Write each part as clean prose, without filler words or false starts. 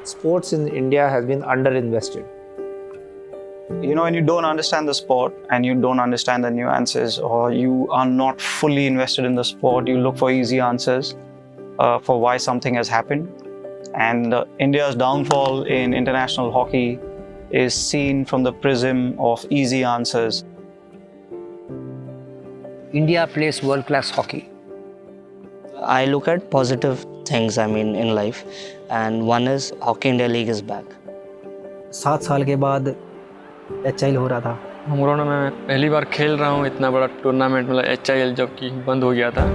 sports in India has been underinvested. You know, when you don't understand the sport and you don't understand the nuances, or you are not fully invested in the sport, you look for easy answers for why something has happened. And India's downfall in international hockey is seen from the prism of easy answers. India plays world-class hockey. I look at positive things, in life, and one is Hockey India League is back. 7 साल के बाद HIL हो रहा था। मुरौना में मैं पहली बार खेल रहा हूँ इतना बड़ा टूर्नामेंट, मतलब HIL जब कि बंद हो गया था।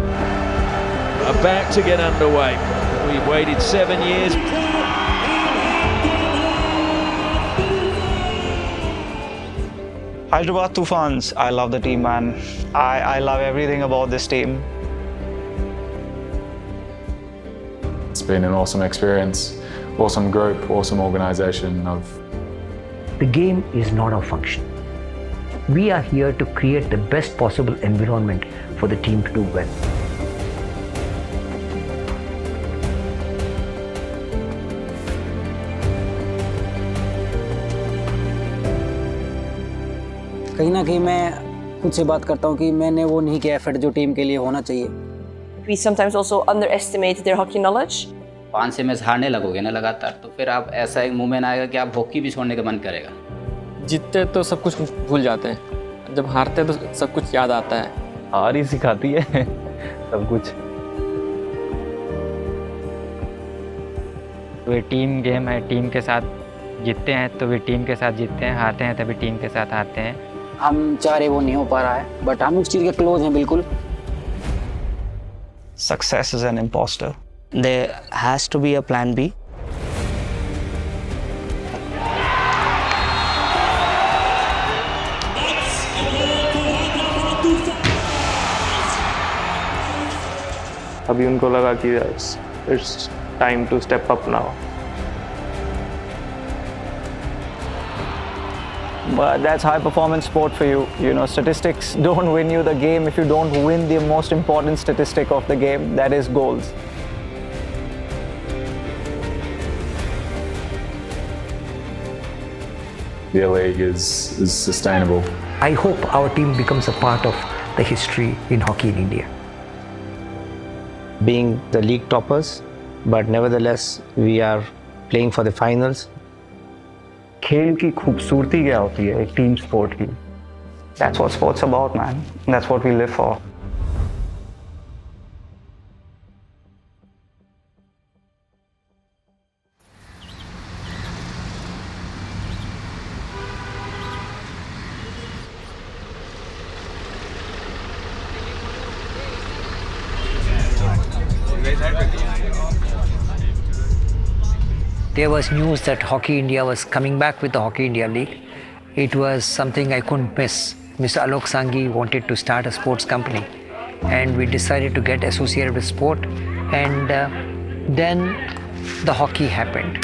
About to get underway. We've waited 7 years. Hyderabad Toofans, I love the team, man. I love everything about this team. It's been an awesome experience, awesome group, awesome organisation. The game is not a function. We are here to create the best possible environment for the team to do well. कहीं ना कहीं मैं खुद से बात करता हूँ कि मैंने वो नहीं किया एफर्ट जो टीम के लिए होना चाहिए। We sometimes also underestimate their hockey knowledge. 5-6 match हारने लगोगे ना लगातार, तो फिर आप ऐसा एक मोमेंट आएगा कि आप हॉकी भी छोड़ने का मन करेगा। जीतते तो सब कुछ भूल जाते हैं, जब हारते तो सब कुछ याद आता है। हार ही सिखाती है सब कुछ। वे टीम गेम है, टीम के साथ जीतते हैं तो वे टीम के साथ जीतते हैं, हारते हैं तभी टीम के साथ हारते हैं। हम चाह रहे वो नहीं हो पा रहा है, बट हम उस चीज़ के क्लोज हैं बिल्कुल। Success is an imposter. There has to be a plan B. अभी उनको लगा कि it's time to step up now. But that's high performance sport for you. You know, statistics don't win you the game if you don't win the most important statistic of the game, that is goals. The league is sustainable. I hope our team becomes a part of the history in hockey in India. Being the league toppers, but nevertheless we are playing for the finals. खेल की खूबसूरती क्या होती है एक team sport की? That's what sports about, man. That's what we live for. There was news that Hockey India was coming back with the Hockey India League. It was something I couldn't miss. Mr. Alok Sanghi wanted to start a sports company, and we decided to get associated with sport, and then the hockey happened.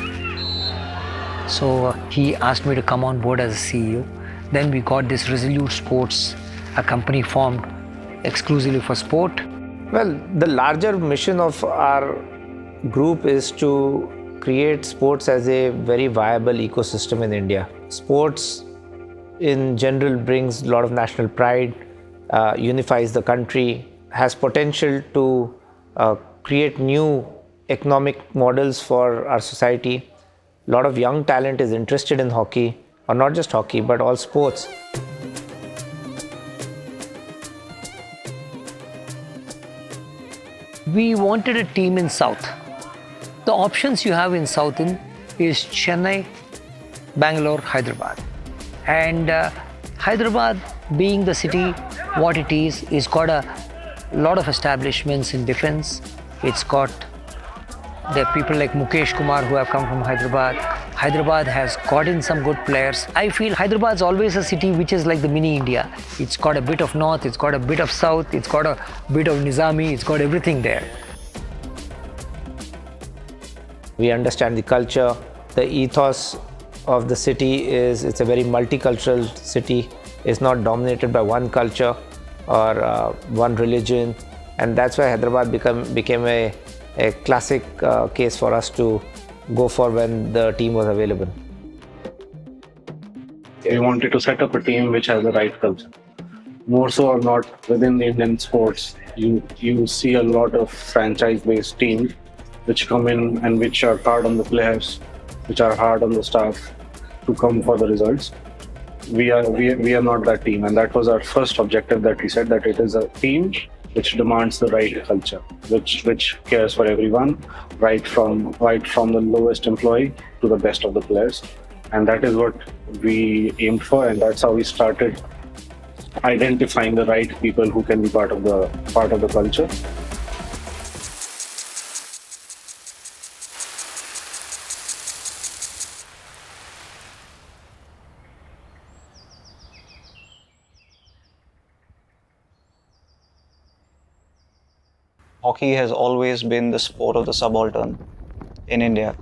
So he asked me to come on board as a CEO. Then we got this Resolute Sports, a company formed exclusively for sport. Well, the larger mission of our group is to create sports as a very viable ecosystem in India. Sports in general brings a lot of national pride, unifies the country, has potential to create new economic models for our society. A lot of young talent is interested in hockey, or not just hockey, but all sports. We wanted a team in South. The options you have in South is Chennai, Bangalore, Hyderabad. And Hyderabad, being the city what it is got a lot of establishments in defense. It's got the people like Mukesh Kumar who have come from Hyderabad. Hyderabad has gotten some good players. I feel Hyderabad's always a city which is like the mini India. It's got a bit of north, it's got a bit of south, it's got a bit of Nizami, it's got everything there. We understand the culture. The ethos of the city is it's a very multicultural city. It's not dominated by one culture or one religion, and that's why Hyderabad became a classic case for us to go for when the team was available. We wanted to set up a team which has the right culture. More so or not, within the Indian sports, you see a lot of franchise-based teams which come in and which are hard on the players, which are hard on the staff to come for the results. We are not that team, and that was our first objective that we said, that it is a team which demands the right culture, which cares for everyone, right from the lowest employee to the best of the players. And that is what we aimed for, and that's how we started identifying the right people who can be part of the culture. Hockey has always been the sport of the subaltern in India.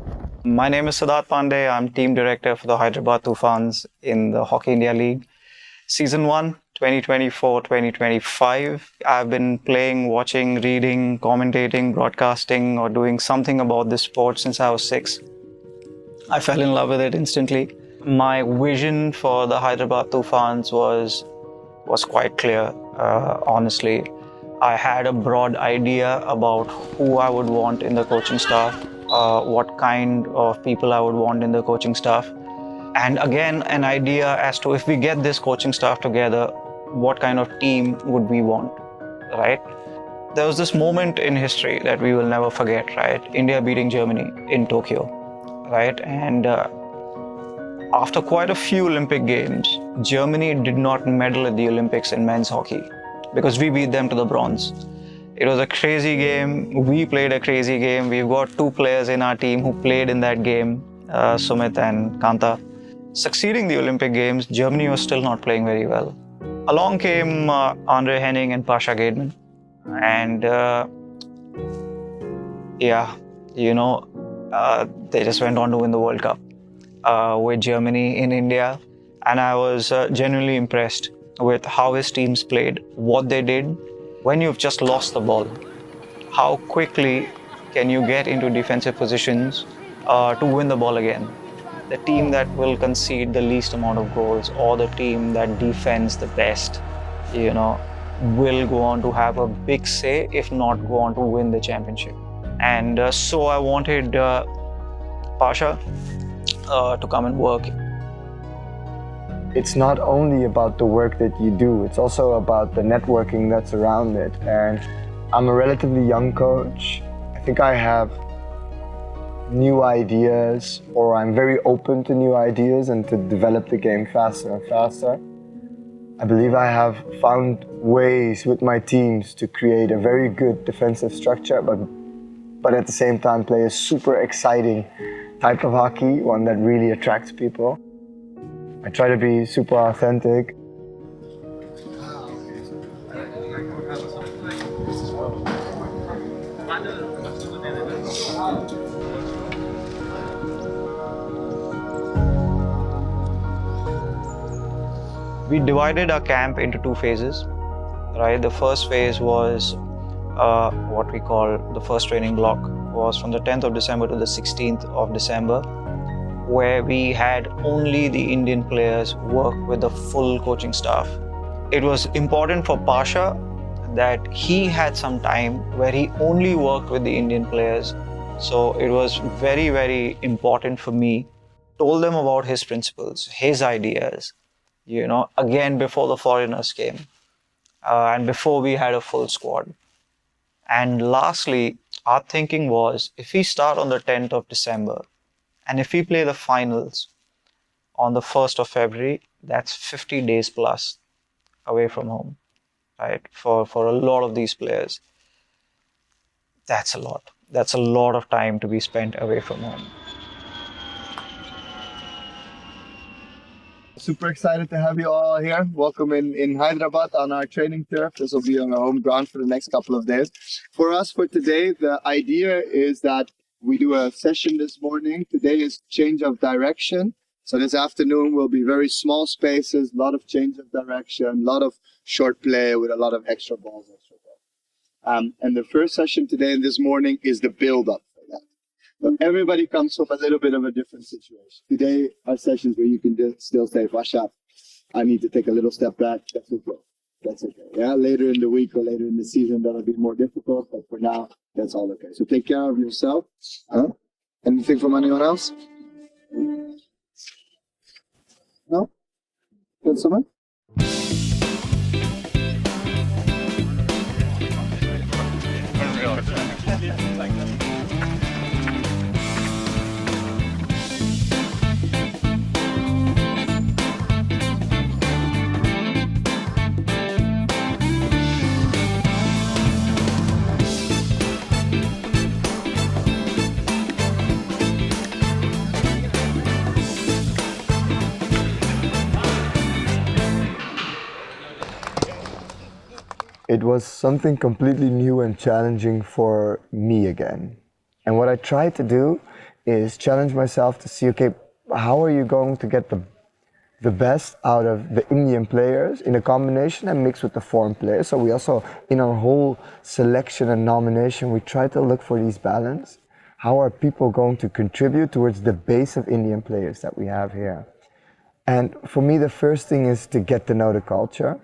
My name is Siddharth Pandey. I'm team director for the Hyderabad Toofans in the Hockey India League. Season 1, 2024-2025. I've been playing, watching, reading, commentating, broadcasting, or doing something about this sport since I was 6. I fell in love with it instantly. My vision for the Hyderabad Toofans was quite clear, honestly. I had a broad idea about who I would want in the coaching staff, what kind of people I would want in the coaching staff, and again an idea as to if we get this coaching staff together, what kind of team would we want, right? There was this moment in history that we will never forget, right? India beating Germany in Tokyo, right? And after quite a few Olympic Games, Germany did not medal at the Olympics in men's hockey, because we beat them to the bronze. It was a crazy game. We played a crazy game. We've got 2 players in our team who played in that game, Sumit and Kanta. Succeeding the Olympic Games, Germany was still not playing very well. Along came Andre Henning and Pasha Gademan. And they just went on to win the World Cup with Germany in India. And I was genuinely impressed with how his teams played, what they did. When you've just lost the ball, how quickly can you get into defensive positions to win the ball again? The team that will concede the least amount of goals, or the team that defends the best, will go on to have a big say, if not go on to win the championship. And so I wanted Pasha to come and work. It's not only about the work that you do, it's also about the networking that's around it. And I'm a relatively young coach. I think I have new ideas, or I'm very open to new ideas and to develop the game faster and faster. I believe I have found ways with my teams to create a very good defensive structure, but at the same time play a super exciting type of hockey, one that really attracts people. I try to be super authentic. We divided our camp into 2 phases, right? The first phase was what we call the first training block, was from the 10th of December to the 16th of December, where we had only the Indian players work with the full coaching staff. It was important for Pasha that he had some time where he only worked with the Indian players. So it was very, very important for me. Told them about his principles, his ideas, again before the foreigners came and before we had a full squad. And lastly, our thinking was, if we start on the 10th of December, and if we play the finals on the 1st of February, that's 50 days plus away from home, right? For a lot of these players, that's a lot. That's a lot of time to be spent away from home. Super excited to have you all here. Welcome in Hyderabad on our training turf. This will be on our home ground for the next couple of days. For us, for today, the idea is that we do a session this morning. Today is change of direction. So this afternoon will be very small spaces, a lot of change of direction, a lot of short play with a lot of extra balls. And the first session today and this morning is the build-up for that. But everybody comes from a little bit of a different situation. Today are sessions where you can still say, Pasha, I need to take a little step back. That's okay. That's okay. Yeah, later in the week or later in the season, that'll be more difficult. But for now, that's all okay. So take care of yourself. Huh? Anything from anyone else? No? Good, someone? It was something completely new and challenging for me again. And what I tried to do is challenge myself to see, okay, how are you going to get the best out of the Indian players in a combination and mix with the foreign players. So we also, in our whole selection and nomination, we try to look for these balance. How are people going to contribute towards the base of Indian players that we have here? And for me, the first thing is to get to know the culture,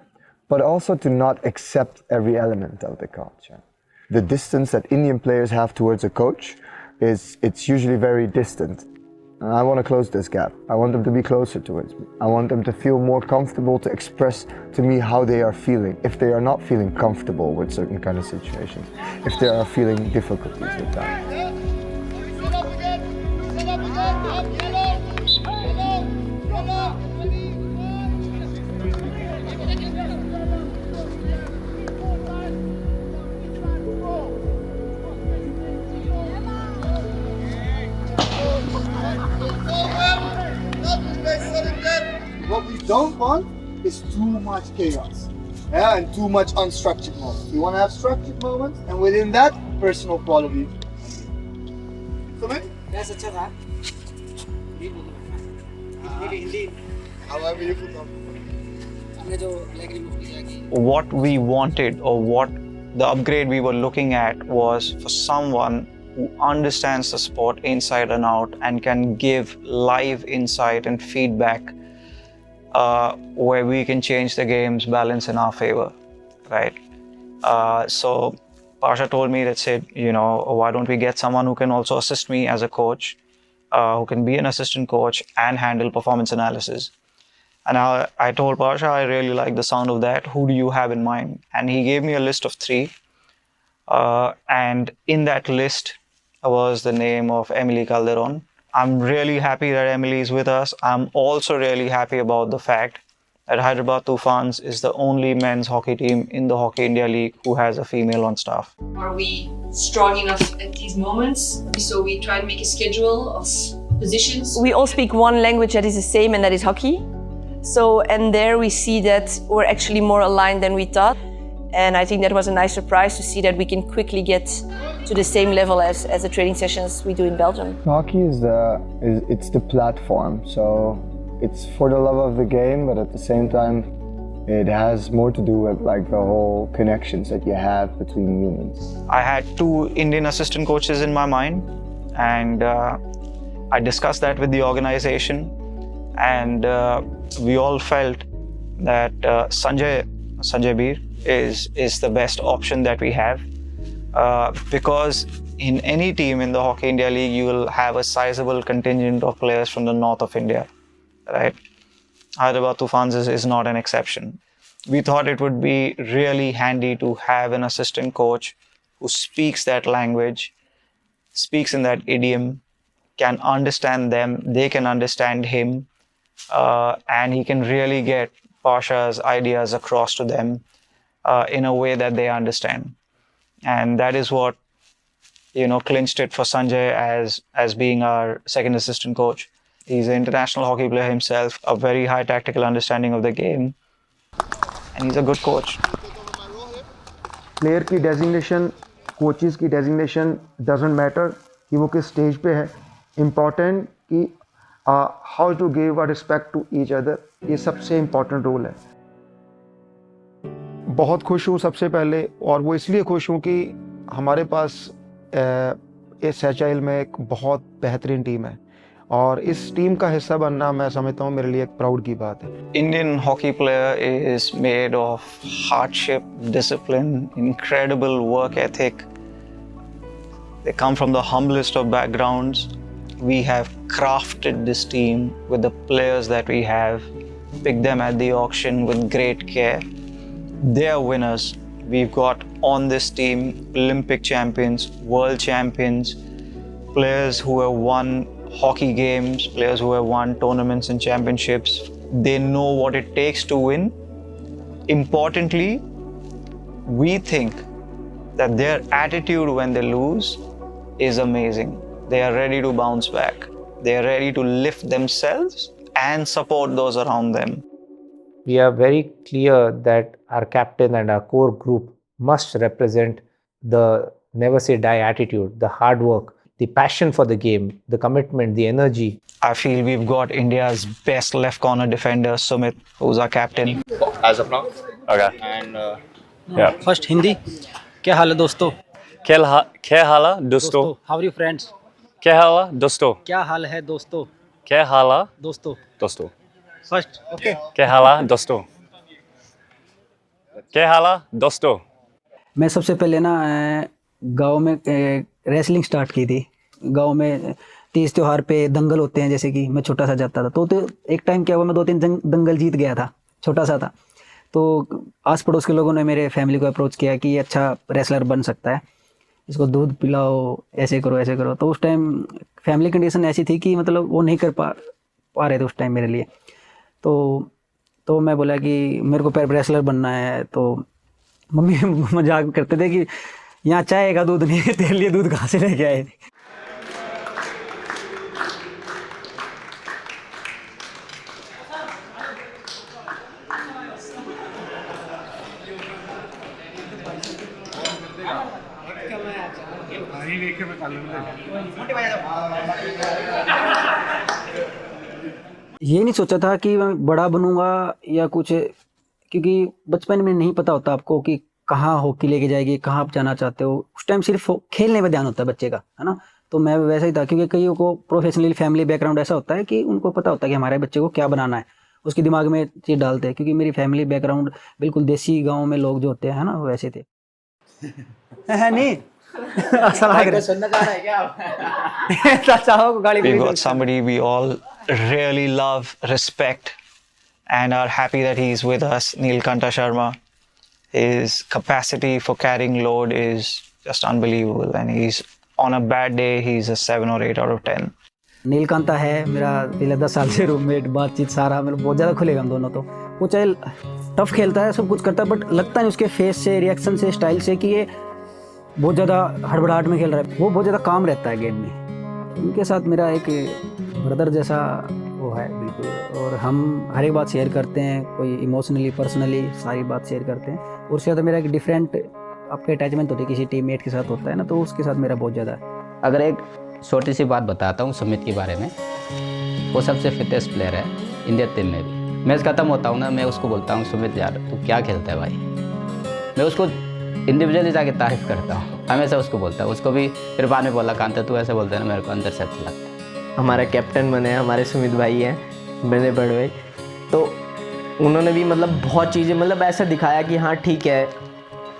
but also to not accept every element of the culture. The distance that Indian players have towards a coach it's usually very distant. And I want to close this gap. I want them to be closer towards me. I want them to feel more comfortable to express to me how they are feeling. If they are not feeling comfortable with certain kind of situations, if they are feeling difficulties with that. What we don't want is too much chaos, yeah, and too much unstructured moments. We want to have structured moments, and within that, personal quality. However you feel. What we wanted, or what the upgrade we were looking at, was for someone who understands the sport inside and out and can give live insight and feedback where we can change the game's balance in our favor, right? So Pasha told me that said, why don't we get someone who can also assist me as a coach, who can be an assistant coach and handle performance analysis. And I told Pasha, I really like the sound of that. Who do you have in mind? And he gave me a list of 3. And in that list was the name of Emily Calderon. I'm really happy that Emily is with us. I'm also really happy about the fact that Hyderabad Toofans is the only men's hockey team in the Hockey India League who has a female on staff. Are we strong enough at these moments? So we try to make a schedule of positions. We all speak one language that is the same, and that is hockey. So, and there we see that we're actually more aligned than we thought. And I think that was a nice surprise to see that we can quickly get to the same level as the training sessions we do in Belgium. Hockey is the platform. So it's for the love of the game, but at the same time, it has more to do with like the whole connections that you have between humans. I had 2 Indian assistant coaches in my mind, and I discussed that with the organization, and we all felt that Sanjay Beer is the best option that we have, because in any team in the Hockey India League, you will have a sizable contingent of players from the north of India, right? Hyderabad Toofans is not an exception. We thought it would be really handy to have an assistant coach who speaks that language, speaks in that idiom, can understand them, they can understand him, and he can really get Pasha's ideas across to them in a way that they understand. And that is what, clinched it for Sanjay as being our second assistant coach. He's an international hockey player himself, a very high tactical understanding of the game, and he's a good coach. Player की designation, coaches की designation doesn't matter कि वो किस stage पे है. Important कि how to give a respect to each other, ये सबसे important role है. बहुत खुश हूँ सबसे पहले, और वो इसलिए खुश हूँ कि हमारे पास इस एचआईएल में एक बहुत बेहतरीन टीम है और इस टीम का हिस्सा बनना मैं समझता हूँ मेरे लिए एक प्राउड की बात है. Indian hockey player is made of hardship, discipline, incredible work ethic. They come from the humblest of backgrounds. We have crafted this team with the players that we have, picked them at the auction with great care. They are winners. We've got on this team Olympic champions, world champions, players who have won hockey games, players who have won tournaments and championships. They know what it takes to win. Importantly, we think that their attitude when they lose is amazing. They are ready to bounce back. They are ready to lift themselves and support those around them. We are very clear that our captain and our core group must represent the never say die attitude, the hard work, the passion for the game, the commitment, the energy. I feel we've got India's best left corner defender, Sumit, who's our captain. As of now? Okay. And yeah. First Hindi. क्या हाल है दोस्तों? क्या हाल है दोस्तों? How are you friends? क्या हाल है दोस्तों? क्या हाल है दोस्तों? क्या हाल है दोस्तों? दोस्तों? First, okay. क्या हाल है दोस्तों? क्या हाल है दोस्तों? मैं सबसे पहले ना गांव में रेसलिंग स्टार्ट की थी. गांव में तीज त्योहार पे दंगल होते हैं, जैसे कि मैं छोटा सा जाता था तो एक टाइम क्या हुआ, मैं 2-3 दंगल जीत गया था, छोटा सा था. तो आस पड़ोस के लोगों ने मेरे फैमिली को अप्रोच किया कि ये अच्छा रेसलर बन सकता है, इसको दूध पिलाओ, ऐसे करो ऐसे करो. तो उस टाइम फैमिली कंडीशन ऐसी थी कि मतलब वो नहीं कर पा रहे थे उस टाइम मेरे लिए. तो मैं बोला कि मेरे को रेसलर बनना है. तो मम्मी मजाक करते थे कि यहाँ चाय का दूध नहीं है, तेरे लिए दूध कहाँ से लेके आए. ये नहीं सोचा था कि मैं बड़ा बनूंगा या कुछ, क्योंकि बचपन में नहीं पता होता आपको कि कहाँ हॉकी लेके जाएगी, कहाँ आप जाना चाहते हो. उस टाइम सिर्फ खेलने में ध्यान होता है बच्चे का, है ना. तो मैं वैसा ही था, क्योंकि कईयों को प्रोफेशनली फैमिली बैकग्राउंड ऐसा होता है कि उनको पता होता है कि हमारे बच्चे को क्या बनाना है, उसके दिमाग में चीज़ डालते हैं. क्योंकि मेरी फैमिली बैकग्राउंड बिल्कुल देसी गाँव में लोग जो होते हैं ना, वैसे थे. नहीं We've got somebody we all really love, respect, and are happy that he's with us, Neelkanta Sharma. His capacity for carrying load is just unbelievable, and he's on a bad day, he's a 7 or 8 out of 10. Neelakanta है मेरा पिछले 10 साल से roommate, बातचीत सारा मतलब बहुत ज़्यादा खुलेगा हम दोनों. तो वो चाहे टफ खेलता है, सब कुछ करता है, बट लगता नहीं उसके फेस से, रिएक्शन से, स्टाइल से कि ये बहुत ज़्यादा हड़बड़ाहट में खेल रहा है. वो बहुत ज़्यादा काम रहता है गेम में. उनके साथ मेरा एक ब्रदर जैसा वो है बिल्कुल, और हम हर एक बात शेयर करते हैं, कोई इमोशनली, पर्सनली सारी बात शेयर करते हैं. और उसके साथ मेरा एक डिफरेंट आपके अटैचमेंट होती है, किसी टीममेट के साथ होता है ना, तो उसके साथ मेरा बहुत ज़्यादा है. अगर एक छोटी सी बात बताता हूँ सुमित के बारे में, वो सबसे फिटेस्ट प्लेयर है इंडियन टीम में भी. मैच ख़त्म होता हूँ ना, मैं उसको बोलता हूँ सुमित यार तू क्या खेलता है भाई. मैं उसको इंडिविजुअली जाके तारीफ़ करता हूँ, हमेशा उसको बोलता हूँ. उसको भी फिर बाद में बोला कांता तू ऐसे बोलता है ना, मेरे को अंदर से अच्छा लगता है. हमारा कैप्टन बने हमारे सुमित भाई हैं, मेरे बड़े भाई. तो उन्होंने भी मतलब बहुत चीज़ें मतलब ऐसा दिखाया कि हाँ ठीक है,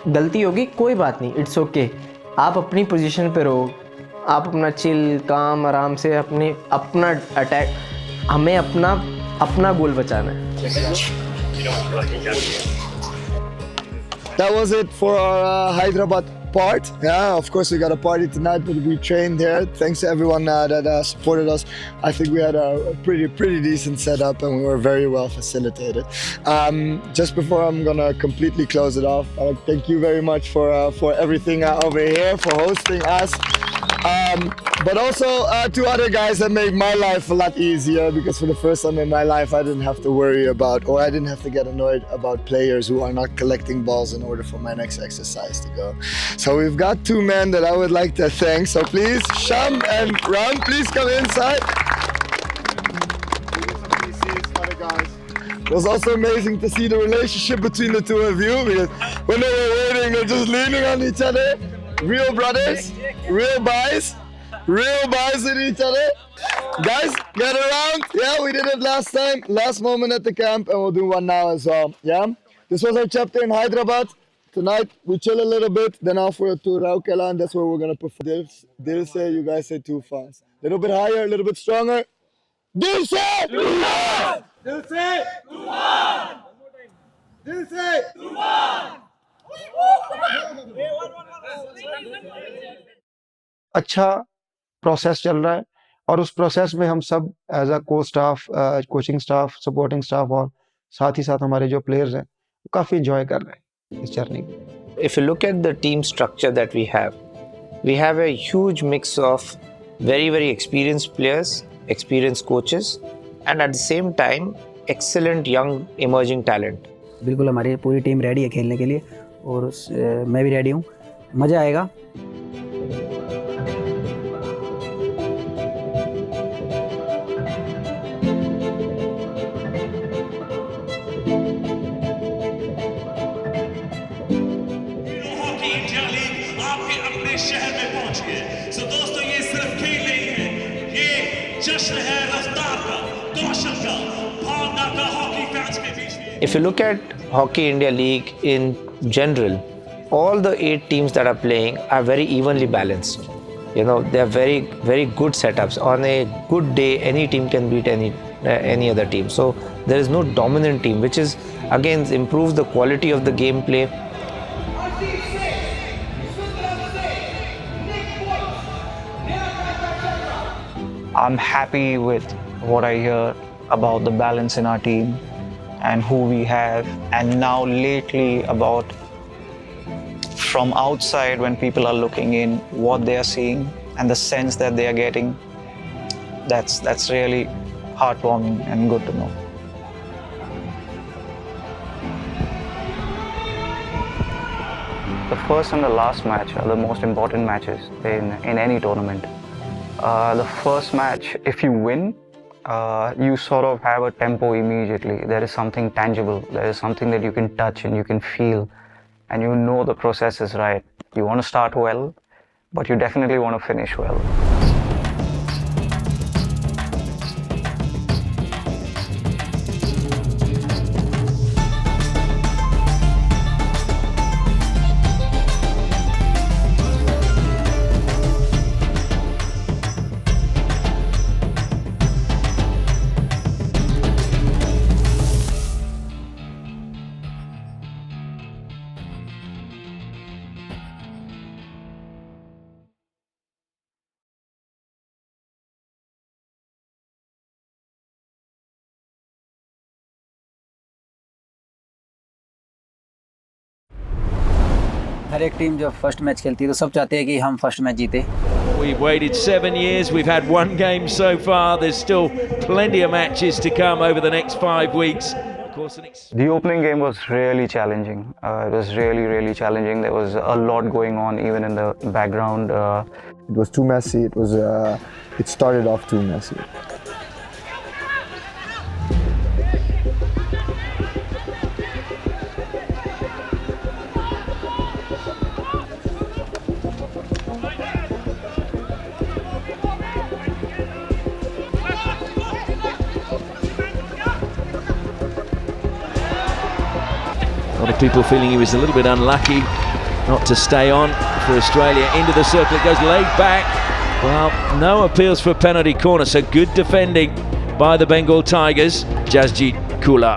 गलती होगी कोई बात नहीं, इट्स ओके. आप अपनी पोजीशन पे रहो, आप अपना चिल काम आराम से अपना अटैक, हमें अपना गोल बचाना है. That was it for our Hyderabad part. Yeah, of course we got a party tonight, but we trained here. Thanks to everyone that supported us. I think we had a pretty decent setup, and we were very well facilitated. Just before I'm gonna completely close it off, I thank you very much for everything over here, for hosting us. But also to other guys that made my life a lot easier, because for the first time in my life I didn't have to worry about, or I didn't have to get annoyed about players who are not collecting balls in order for my next exercise to go. So we've got 2 men that I would like to thank. So please, Sham and Ram, please come inside. It was also amazing to see the relationship between the 2 of you, because when they were waiting, they're just leaning on each other. Real brothers, real boys. Real boys in each other. Guys, get around. Yeah, we did it last time. Last moment at the camp, and we'll do one now as well. Yeah? This was our chapter in Hyderabad. Tonight, we chill a little bit, then off we're to Raukela, and that's where we're going to perform. Dil se, you guys say Toofans. A little bit higher, a little bit stronger. Dil se! Toofan! Dil se! Toofan! Dil se! Toofan! अच्छा process चल रहा है और उस process में हम सब as a coach staff, coaching staff, supporting staff और साथ ही साथ हमारे जो प्लेयर्स हैं काफ़ी इंजॉय कर रहे हैं इस जर्नी को. If you look at the team structure that we have a huge mix of very, very experienced players, experienced coaches, and at the same time, excellent young emerging talent. बिल्कुल हमारी पूरी team ready है खेलने के लिए और मैं भी रेडी हूँ. मज़ा आएगा. शहर में पहुंची है. So दोस्तों, ये सिर्फ खेल नहीं है, ये जश्न है रफ्तार का, कौशल का, भावना का हॉकी फैंस के बीच में. If you look at Hockey India League in general, all the 8 teams that are playing are very evenly balanced. You know, they are very, very good setups. On a good day, any team can beat any other team. So there is no dominant team, which is again improves the quality of the gameplay. I'm happy with what I hear about the balance in our team and who we have, and now lately about from outside when people are looking in, what they are seeing and the sense that they are getting. That's really heartwarming and good to know. The first and the last match are the most important matches in any tournament. The first match, if you win, you sort of have a tempo immediately. There is something tangible. There is something that you can touch and you can feel, and you know the process is right. You want to start well, but you definitely want to finish well. हर एक team जब first match खेलती है तो सब चाहते हैं कि हम फर्स्ट मैच जीते. We've waited 7 years, we've had one game so far, there's still plenty of matches to come over the next 5 weeks. The opening game was really challenging. It was really, really challenging. There was a lot going on even in the background. It was too messy. It started off too messy. A lot of people feeling he was a little bit unlucky not to stay on for Australia. Into the circle, it goes laid back. Well, no appeals for penalty corner, so good defending by the Bengal Tigers. Jasjit Kula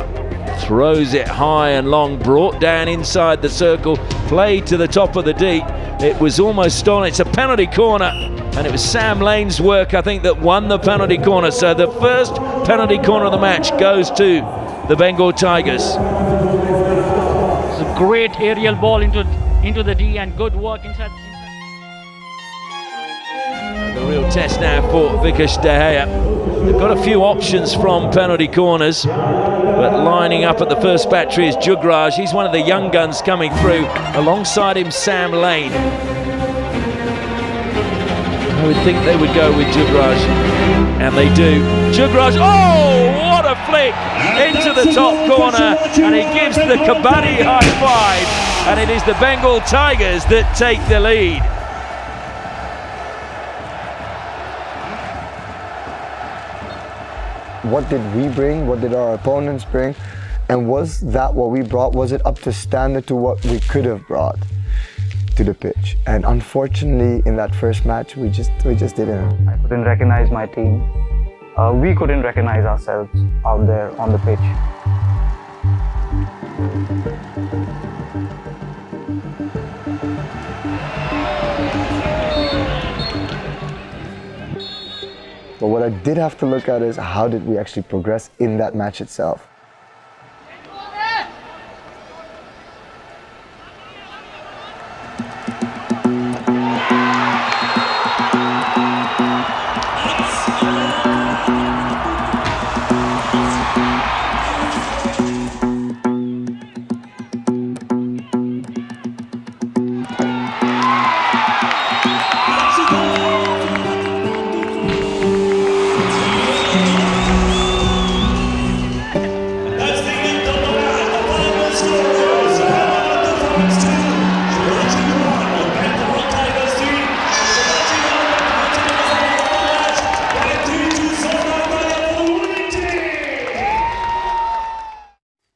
throws it high and long, brought down inside the circle, played to the top of the D. It was almost stolen. It's a penalty corner, and it was Sam Lane's work, I think, that won the penalty corner. So the first penalty corner of the match goes to the Bengal Tigers. It's a great aerial ball into the D and good work inside. The real test now for Vikash De Gea. They've got a few options from penalty corners, but lining up at the first battery is Jugraj. He's one of the young guns coming through. Alongside him, Sam Lane. I would think they would go with Jugraj, and they do. Jugraj, oh, what a flick into the top corner, and he gives the Kabaddi high five, and it is the Bengal Tigers that take the lead. what did we bring, what did our opponents bring, and was that what we brought, was it up to standard to what we could have brought to the pitch? And unfortunately, in that first match, we just didn't. I couldn't recognize my team. We couldn't recognize ourselves out there on the pitch. But what I did have to look at is how did we actually progress in that match itself.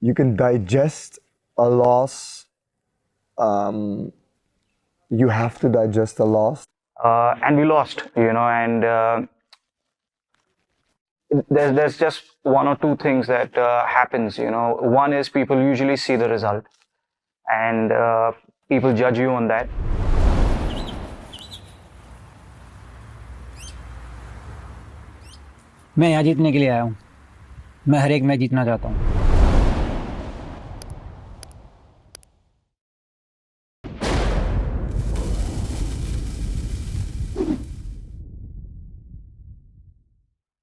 You can digest a loss. You have to digest a loss. And we lost, and there's just one or two things that happens, One is people usually see the result, and people judge you on that. मैं यहाँ जीतने के लिए आया हूँ। मैं हर एक match जीतना चाहता हूँ।